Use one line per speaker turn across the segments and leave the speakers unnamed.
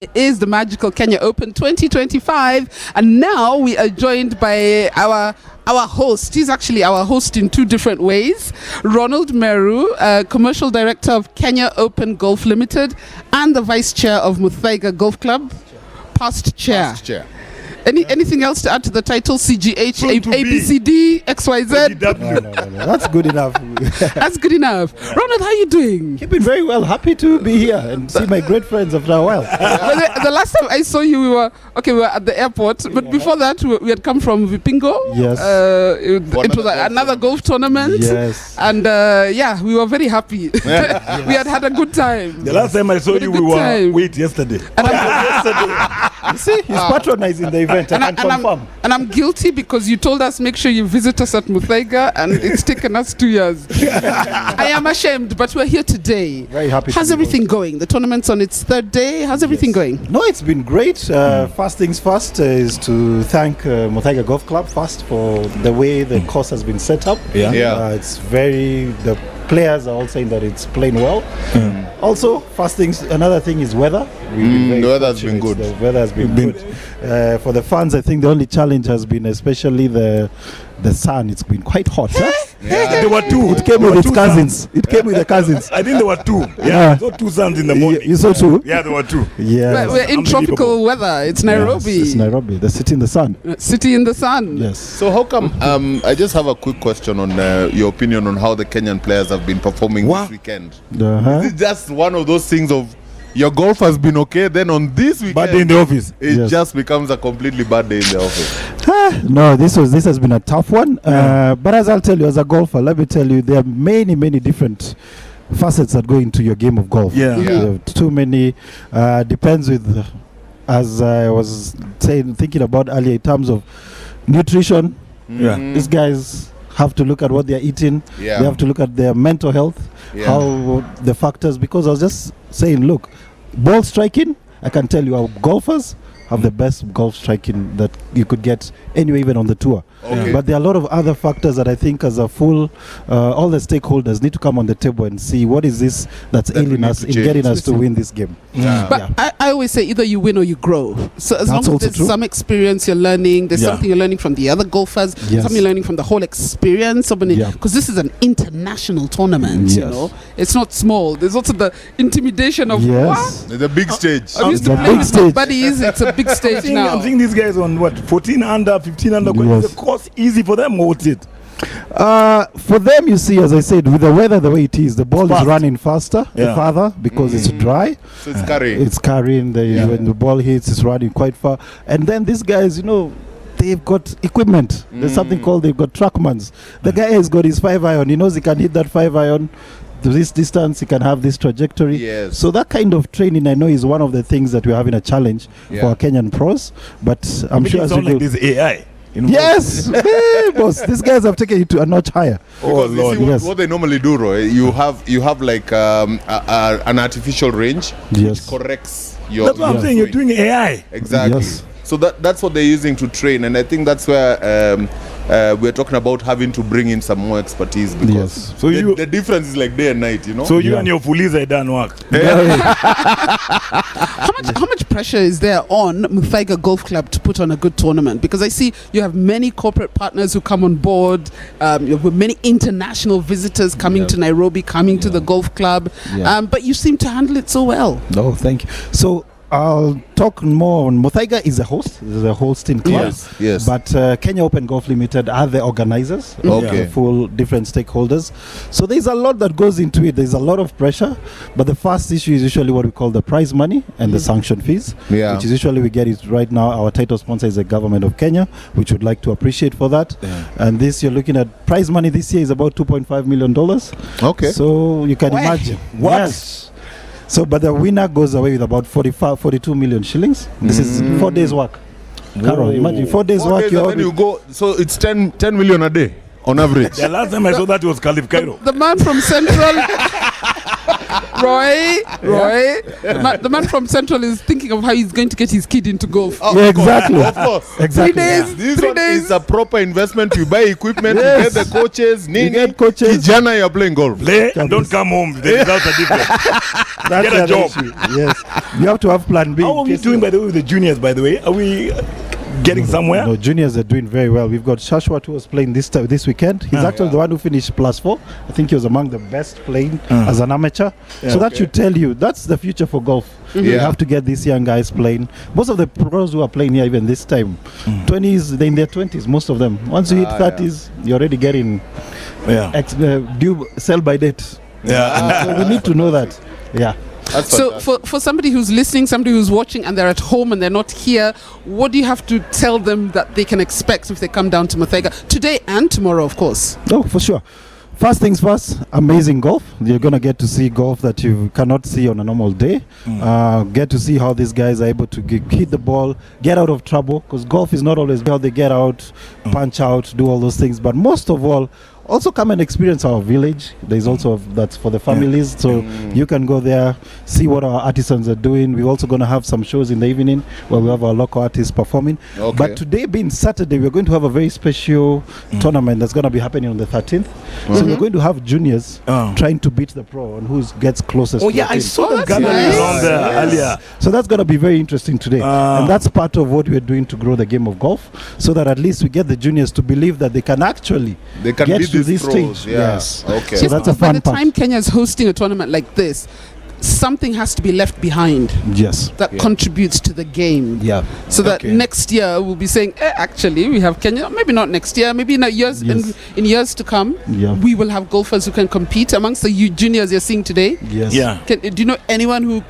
It is the magical Kenya Open 2025, and now we are joined by our host. He's actually our host in two different ways. Ronald Meru, Commercial Director of Kenya Open Golf Limited and the Vice Chair of Muthaiga Golf Club. Past chair. Anything else to add to the title? CGH, ABCD, XYZ?
No. That's good enough.
That's good enough. Ronald, how are you doing?
Keeping very well. Happy to be here and see my great friends after a while.
Well, the last time I saw you, we were at the airport. But before that, we had come from Vipingo.
Yes.
It was another golf tournament.
Yes.
And we were very happy.
Yes.
We had a good time.
The last time I saw you, we were yesterday.
You see, he's patronizing the event.
I'm guilty because you told us make sure you visit us at Muthaiga, and it's taken us 2 years. I am ashamed, but we're here today.
Very happy.
How's everything going? The tournament's on its third day. How's everything going?
No, it's been great. First things first is to thank Muthaiga Golf Club first for the way the course has been set up. It's the players are all saying that it's playing well. Also, another thing is weather.
The weather has been good.
The weather has been good. For the fans, I think the only challenge has been especially the sun. It's been quite hot.
There were two.
It came with its cousins. It came with the cousins.
I think there were two. I saw two suns in the morning.
You saw two?
Yeah, there were two.
Yeah.
We're in tropical weather. It's Nairobi.
Yes, it's Nairobi. The city in the sun.
City in the sun.
Yes.
So how come? I just have a quick question on your opinion on how the Kenyan players have been performing this weekend. Is it just one of those things of your golf has been okay, then on this weekend,
bad day in the office,
it just becomes a completely bad day in the office?
No, this has been a tough one. But as I'll tell you, as a golfer, let me tell you, there are many different facets that go into your game of golf. Too many. Depends with, as I was thinking about earlier, in terms of nutrition. These guys have to look at what they're eating. They have to look at their mental health, how the factors. Because I was just saying, look, ball striking, I can tell you our golfers have the best golf striking that you could get anywhere, even on the tour. But there are a lot of other factors that I think as a full, all the stakeholders need to come on the table and see what is this that's ailing us in getting us to win this game.
But I always say either you win or you grow. So as long as there's some experience you're learning, there's something you're learning from the other golfers, something you're learning from the whole experience. Because this is an international tournament, you know. It's not small. There's also the intimidation of what?
The big stage.
I'm used to playing with my buddies. It's a big stage now.
I'm seeing these guys on 14 under, 15 under. Is the course easy for them or what's it?
For them, you see, as I said, with the weather the way it is, the ball is running farther because it's dry.
So it's carrying.
It's carrying. When the ball hits, it's running quite far. And then these guys, they've got equipment. There's something called, they've got trackmans. The guy has got his 5-iron. He knows he can hit that 5-iron to this distance. He can have this trajectory. So that kind of training, I know, is one of the things that we're having a challenge for our Kenyan pros. But I'm sure as we go,
like this AI.
Yes, hey, boss. These guys have taken it to a notch higher.
Lord! What they normally do, Roy, you have like an artificial range which corrects your.
That's what I'm saying. You're doing AI.
Exactly. So that's what they're using to train, and I think that's where we're talking about having to bring in some more expertise because
so
the difference is like day and night,
So you and your police are done work.
How much pressure is there on Muthaiga Golf Club to put on a good tournament? Because I see you have many corporate partners who come on board. You have many international visitors coming to Nairobi, coming to the golf club. But you seem to handle it so well.
No, thank you. So I'll talk more on Muthaiga is a host. It's a hosting club.
Yes.
But Kenya Open Golf Limited are the organizers. The full different stakeholders. So there's a lot that goes into it. There's a lot of pressure. But the first issue is usually what we call the prize money and the sanction fees. Which is usually we get it right now. Our title sponsor is the government of Kenya, which would like to appreciate for that. And this, you're looking at prize money this year is about $2.5 million. So you can imagine.
What?
So, but the winner goes away with about 42 million shillings. This is 4 days work. Carol, imagine 4 days work.
And then you go, so it's 10 million a day. on average.
The last time I saw that was Caliph Cairo.
The man from Central, Roy, the man from Central is thinking of how he's going to get his kid into golf.
Oh,
Yeah, exactly.
Of course.
Exactly.
3 days.
This
3
one
days.
is a proper investment. You buy equipment,
Yes.
you get the coaches,
You
Nini,
get coaches.
Kijana, you're playing golf.
Play and don't come home. The results are different.
That's
Get a
the other
job.
issue. Yes. You have to have plan B.
How are
in
we
case
doing, by the way, with the juniors, by the way? Are we getting somewhere?
No, juniors are doing very well. We've got Shashwat, who was playing this weekend. He's actually the one who finished +4. I think he was among the best playing as an amateur. So that should tell you that's the future for golf. You
Yeah.
have to get these young guys playing. Most of the pros who are playing here, even this time, 20s, they're in their 20s, most of them. Once you hit 30s, you're already getting due sell by date.
Yeah.
So we need to know that. Yeah.
That's
So
fantastic.
for somebody who's listening, somebody who's watching, and they're at home and they're not here, what do you have to tell them that they can expect if they come down to Muthaiga today and tomorrow, of course?
Oh, for sure. First things first, amazing golf. You're going to get to see golf that you cannot see on a normal day. Get to see how these guys are able to hit the ball, get out of trouble, because golf is not always how they get out, punch out, do all those things. But most of all, also come and experience our village. There's also that's for the families, so you can go there, see what our artisans are doing. We're also going to have some shows in the evening where we have our local artists performing.
Okay.
But today being Saturday, we're going to have a very special tournament that's going to be happening on the 13th. So we're going to have juniors trying to beat the pro on who gets closest.
Oh,
to
yeah,
the
I
team.
saw them
that's
gathering
nice.
around there earlier.
So that's going to be very interesting today. And that's part of what we're doing to grow the game of golf, so that at least we get the juniors to believe that they can actually
They can
get
beat
to
these
this
pros,
stage.
yeah.
Yes.
Okay.
So that's a
By
fun
the
part.
time Kenya is hosting a tournament like this, something has to be left behind
Yes.
that contributes to the game.
Yeah.
So that
Okay.
next year we'll be saying, actually, we have Kenya. Maybe not next year. Maybe in years
Yes.
in years to come,
Yeah.
we will have golfers who can compete amongst the juniors you're seeing today.
Yes.
Yeah.
Do you know anyone whose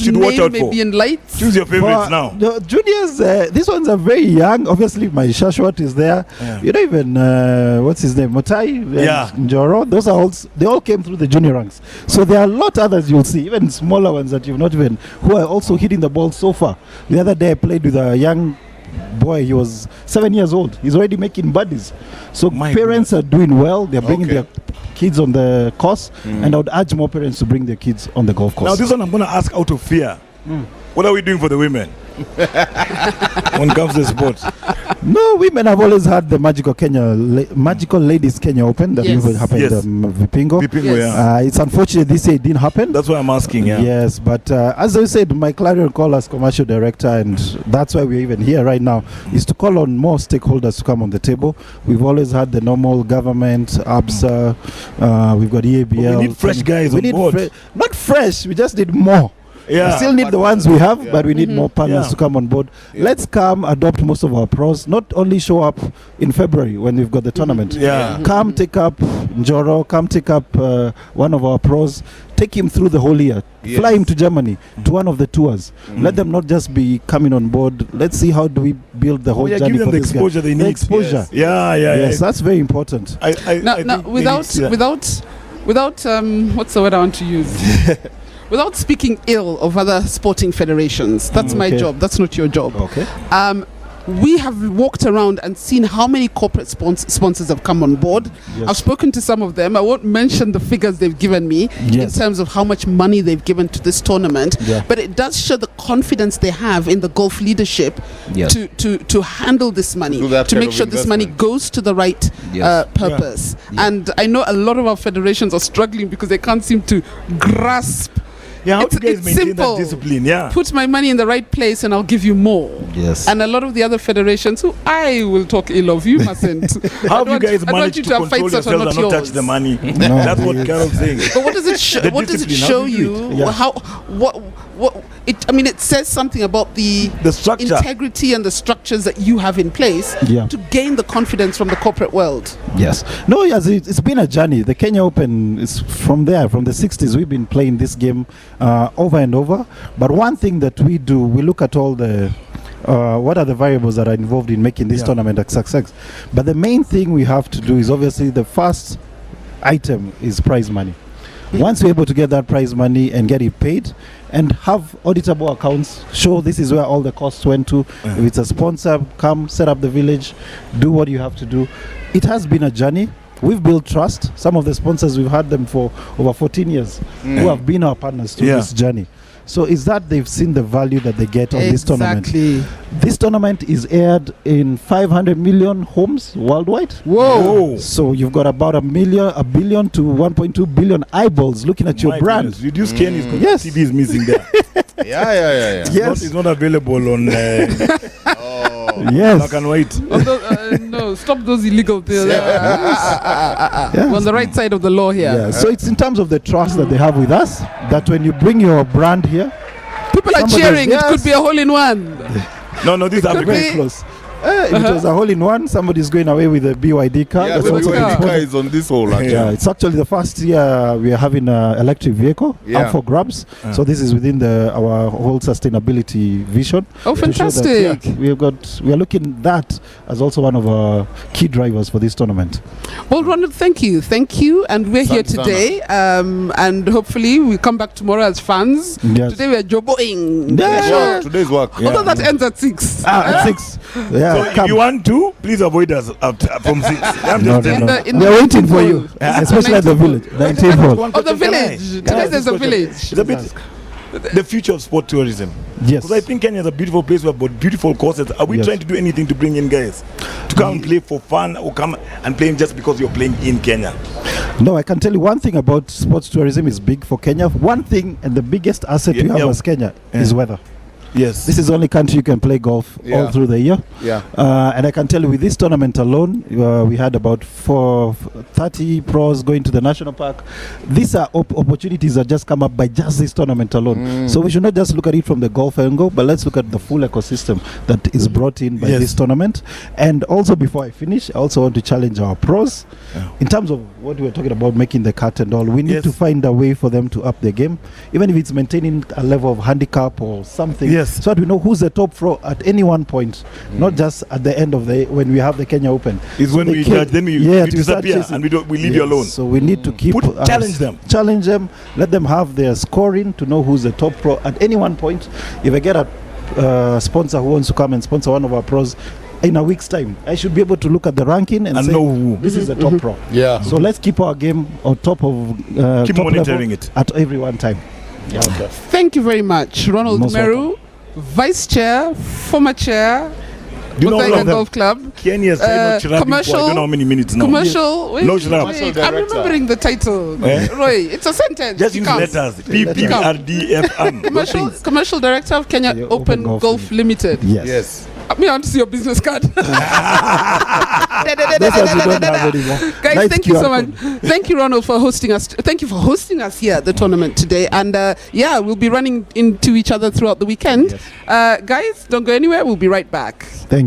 should watch
name
out
may
for?
be in lights?
Choose your favorites
For
now.
the juniors, these ones are very young. Obviously, my Shashwat is there.
Yeah.
You know, even what's his name, Muthaiga,
Yeah.
Njoro. Those are all. They all came through the junior ranks. So there are a lot others you'll see, even smaller ones that you've not even, who are also hitting the ball so far. The other day I played with a young boy. He was 7 years old. He's already making buddies. So
My
parents are doing well. They're bringing
Okay.
their kids on the course, and I would urge more parents to bring their kids on the golf course.
Now, this one I'm going to ask out of fear. What are we doing for the women? When it comes to sport.
No, women have always had the Magical Magical Ladies Kenya Open that
Yes.
will happen
Yes.
Vipingo.
Vipingo,
Yes.
yeah.
It's unfortunate this year it didn't happen.
That's why I'm asking, yeah.
Yes, but as I said, my clarion call as commercial director, and that's why we're even here right now, is to call on more stakeholders to come on the table. We've always had the normal government, ABSA, we've got EABL.
But we need fresh guys
we
on
need
board.
not fresh, we just need more.
Yeah.
We still need the ones we have, but we need more partners
Yeah.
to come on board. Let's come adopt most of our pros. Not only show up in February when we've got the tournament.
Yeah.
Come take up Njoro, come take up one of our pros. Take him through the whole year.
Yes.
Fly him to Germany to one of the tours. Let them not just be coming on board. Let's see how do we build the whole
Oh, yeah,
journey
give them
for
the
this guy.
exposure they
The
need.
exposure.
Yeah, yeah,
Yes,
yeah.
that's very important.
I
Now,
think maybe
without
it's,
without what's the word I want to use? Without speaking ill of other sporting federations, that's my
Okay.
job. That's not your job.
Okay.
We have walked around and seen how many corporate sponsors have come on board.
Yes.
I've spoken to some of them. I won't mention the figures they've given me
Yes.
in terms of how much money they've given to this tournament,
Yeah.
but it does show the confidence they have in the golf leadership
Yes.
to handle this money,
Do that
to
kind
make
of
sure this money
investment.
goes to the right purpose. And I know a lot of our federations are struggling because they can't seem to grasp.
yeah, how
It's-
do you guys
it's
maintain
simple.
that discipline? Yeah.
Put my money in the right place and I'll give you more.
Yes.
And a lot of the other federations who I will talk ill of, you mustn't.
How have you guys
I want
managed
you
to
to have
control
fights that are
yourselves
not
and not
yours.
touch the money?
No,
That's what
it's-
Carol's saying.
But what does it show?
The
What does it
discipline, how
show
do you do
you?
it?
Yeah.
How what it? I mean, it says something about the
structure.
integrity and the structures that you have in place
Yeah.
to gain the confidence from the corporate world.
Yes. No, yes, it's been a journey. The Kenya Open is from there, from the 60s. We've been playing this game over and over. But one thing that we do, we look at all the what are the variables that are involved in making this tournament a success. But the main thing we have to do is obviously the first item is prize money. Once we're able to get that prize money and get it paid and have auditable accounts, show this is where all the costs went to. If it's a sponsor, come set up the village, do what you have to do. It has been a journey. We've built trust. Some of the sponsors, we've had them for over 14 years who have been our partners through this journey. So is that they've seen the value that they get on this tournament. This tournament is aired in 500 million homes worldwide.
Whoa.
So you've got about a billion to 1.2 billion eyeballs looking at your brand.
Goodness. Reduce Kieni's
Yes.
TV is missing there.
Yeah.
Yes.
It's not available on
Yes.
black and white.
No, stop those illegal things. We're on the right side of the law here.
Yeah. So it's in terms of the trust that they have with us, that when you bring your brand here,
people are cheering. It could be a hole-in-one.
No, these are
very close. If it was a hole-in-one, somebody's going away with a BYD car.
Yeah,
That's
the
what's
BYD
going
car is on this hole.
Yeah, it's actually the first year we are having an electric vehicle up for grabs. So this is within our whole sustainability vision.
Oh, fantastic!
That, we are looking at that as also one of our key drivers for this tournament.
Well, Ronald, thank you, and we're here today, and hopefully we come back tomorrow as fans.
Yes.
Today we are joboing.
Yeah.
Today's work.
Although that ends at 6.
At 6. Yeah.
So if you want to, please avoid us from 6.
No. We're waiting for you, especially at the village. 19th hole.
Oh, the village. Today there's a village.
It's a bit the future of sport tourism.
Yes.
Because I think Kenya is a beautiful place with beautiful courses. Are we trying to do anything to bring in guys to come and play for fun, or come and play just because you're playing in Kenya?
No, I can tell you one thing about sports tourism is big for Kenya. One thing, and the biggest asset we have as Kenya is weather.
Yes.
This is the only country you can play golf all through the year.
Yeah.
And I can tell you with this tournament alone, we had about 30 pros going to the national park. These are opportunities that just come up by just this tournament alone. So we should not just look at it from the golf angle, but let's look at the full ecosystem that is brought in by this tournament. And also, before I finish, I also want to challenge our pros. In terms of what we were talking about, making the cut and all, we need to find a way for them to up their game, even if it's maintaining a level of handicap or something. So that we know who's the top pro at any one point, not just at the end of when we have the Kenya Open.
It's when we judge, then we disappear and we leave you alone.
So we need to keep
challenge them,
let them have their scoring to know who's the top pro at any one point. If I get a sponsor who wants to come and sponsor one of our pros in a week's time, I should be able to look at the ranking and say,
know
this is the top pro.
Yeah.
So let's keep our game on top of
keep
top
monitoring
level
it
at every one time.
Yeah. Okay. Thank you very much, Ronald Meru, Vice Chair, former Chair, Muthaiga Golf Club.
Kieni has tried not commercial. I don't know how many minutes now.
Commercial. Wait, I'm remembering the title. Roy, it's a sentence.
Just use letters. PPRDFM.
Commercial Director of Kenya Open Golf Limited.
Yes.
Me, I want to see your business card. Guys,
thank
you so much. Thank you, Ronald, for hosting us. Thank you for hosting us here at the tournament today. And we'll be running into each other throughout the weekend. Guys, don't go anywhere. We'll be right back.
Thank you.